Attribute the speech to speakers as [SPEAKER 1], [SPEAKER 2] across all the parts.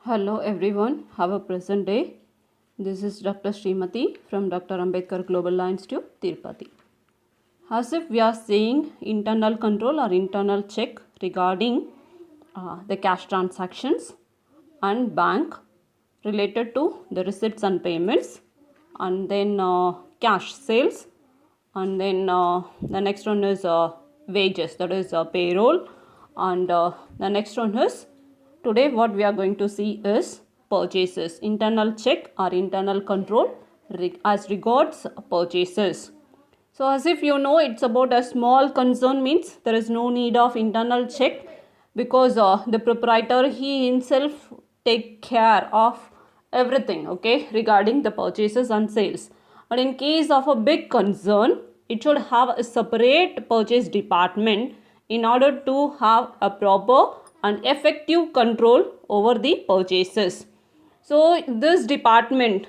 [SPEAKER 1] Hello everyone, have a present day. This is Dr. Srimati from Dr. Ambedkar Global Law Institute, Tirupati. As if we are saying internal control or internal check regarding the cash transactions and bank related to the receipts and payments, and then cash sales, and then the next one is wages, that is payroll, and the next one is today what we are going to see is purchases, internal check or internal control as regards purchases. So as if you know, it's about a small concern, means there is no need of internal check because the proprietor he himself take care of everything, okay, regarding the purchases and sales. But in case of a big concern, it should have a separate purchase department in order to have a proper and effective control over the purchases. So this department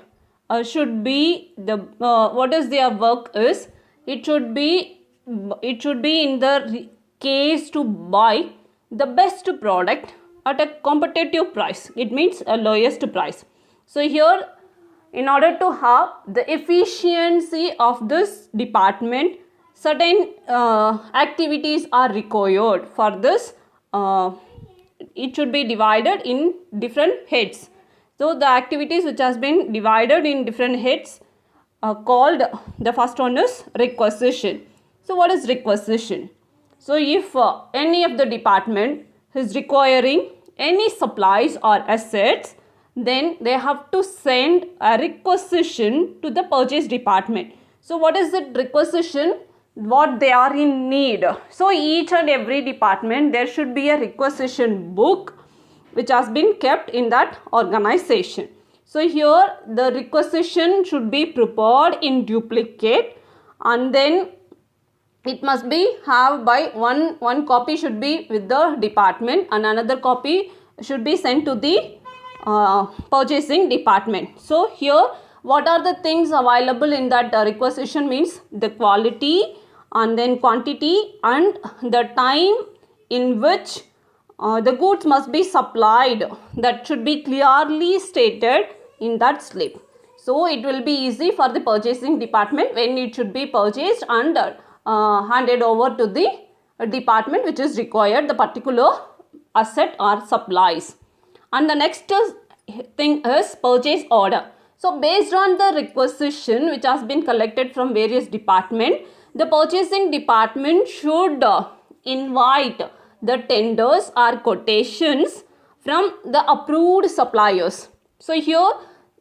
[SPEAKER 1] should be the what is their work is it should be in the case to buy the best product at a competitive price. It means a lowest price. So here, in order to have the efficiency of this department, certain activities are required. For this it should be divided in different heads. So the activities which has been divided in different heads called, the first one is requisition. So what is requisition? So if any of the department is requiring any supplies or assets, then they have to send a requisition to the purchase department. So what is the requisition? What they are in need. So each and every department there should be a requisition book which has been kept in that organization. So here the requisition should be prepared in duplicate, and then it must be have by one copy should be with the department and another copy should be sent to the purchasing department. So here what are the things available in that requisition means the quality and then quantity and the time in which the goods must be supplied, that should be clearly stated in that slip. So it will be easy for the purchasing department when it should be purchased and handed over to the department which is required, the particular asset or supplies. And the next thing is purchase order. So based on the requisition which has been collected from various departments, the purchasing department should invite the tenders or quotations from the approved suppliers. So here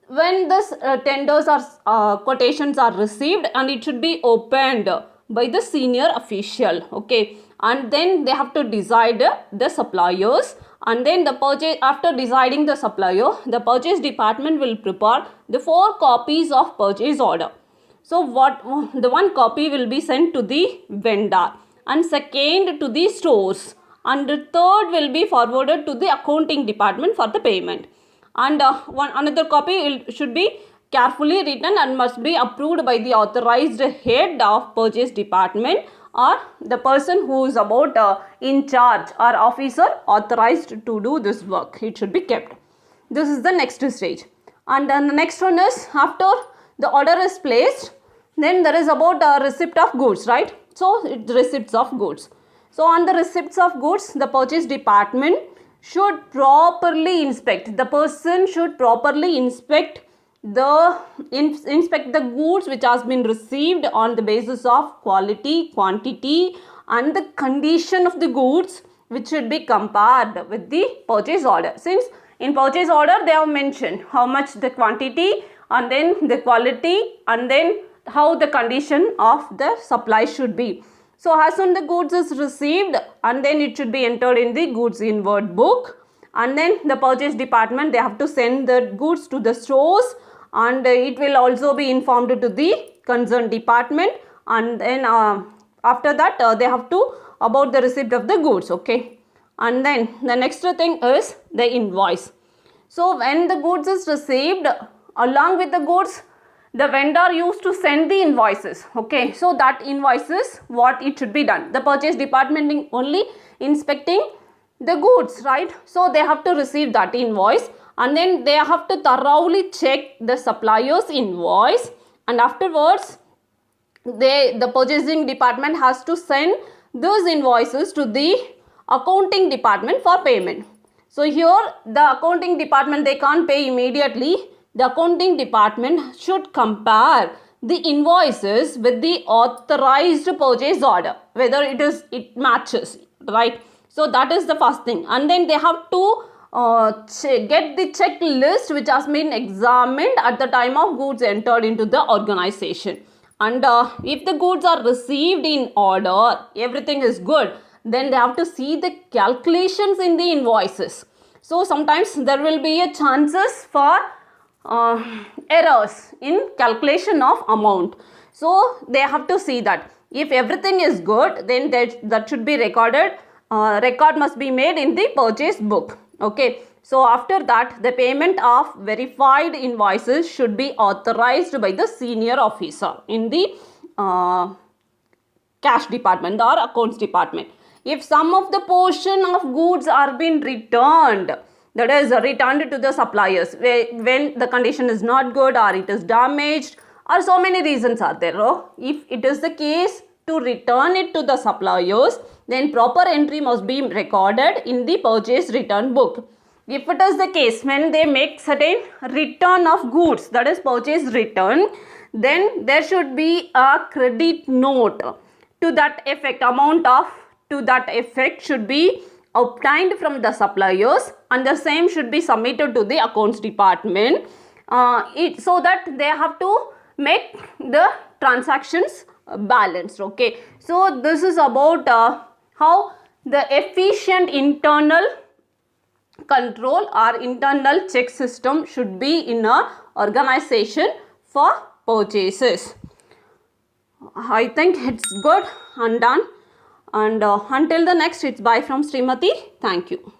[SPEAKER 1] when this tenders or quotations are received, and it should be opened by the senior official, okay, and then they have to decide the suppliers, and then the purchase, after deciding the supplier, the purchase department will prepare the 4 copies of purchase order. So what the 1 copy will be sent to the vendor, and second to the stores, and the third will be forwarded to the accounting department for the payment, and another copy should be carefully written and must be approved by the authorized head of purchase department or the person who is about in charge or officer authorized to do this work. It should be kept. This is the next stage. And then the next one is after the order is placed, then there is about a receipt of goods, right? So it's receipts of goods. So on the receipts of goods, the purchase department should properly inspect. The person should properly inspect the goods which has been received on the basis of quality, quantity and the condition of the goods, which should be compared with the purchase order. Since in purchase order they have mentioned how much the quantity and then the quality and then how the condition of the supply should be. So as soon the goods is received, and then it should be entered in the goods inward book, and then the purchase department they have to send the goods to the stores, and it will also be informed to the concerned department, and then after that they have to about the receipt of the goods, okay. And then the next thing is the invoice. So when the goods is received, along with the goods the vendor used to send the invoices, okay. So that invoices what it should be done. The purchase department only inspecting the goods, right? So they have to receive that invoice, and then they have to thoroughly check the supplier's invoice, and afterwards the purchasing department has to send those invoices to the accounting department for payment. So here the accounting department, they can't pay immediately. The accounting department should compare the invoices with the authorized purchase order, whether it matches, right? So that is the first thing, and then they have to get the checklist which has been examined at the time of goods entered into the organization. And if the goods are received in order, everything is good, then they have to see the calculations in the invoices. So sometimes there will be a chances for errors in calculation of amount. So they have to see that. If everything is good, then that should be recorded. Record must be made in the purchase book. Okay. So after that, the payment of verified invoices should be authorized by the senior officer in the cash department or accounts department. If some of the portion of goods are being returned, that is returned to the suppliers when the condition is not good or it is damaged, or so many reasons are there. If it is the case to return it to the suppliers, then proper entry must be recorded in the purchase return book. If it is the case when they make certain return of goods, that is purchase return, then there should be a credit note to that effect. Amount of to that effect should be obtained from the suppliers, and the same should be submitted to the accounts department so that they have to make the transactions balanced. Okay, so this is about how the efficient internal control or internal check system should be in a organization for purchases. I think it's good and done. And until the next, it's bye from Srimati. Thank you.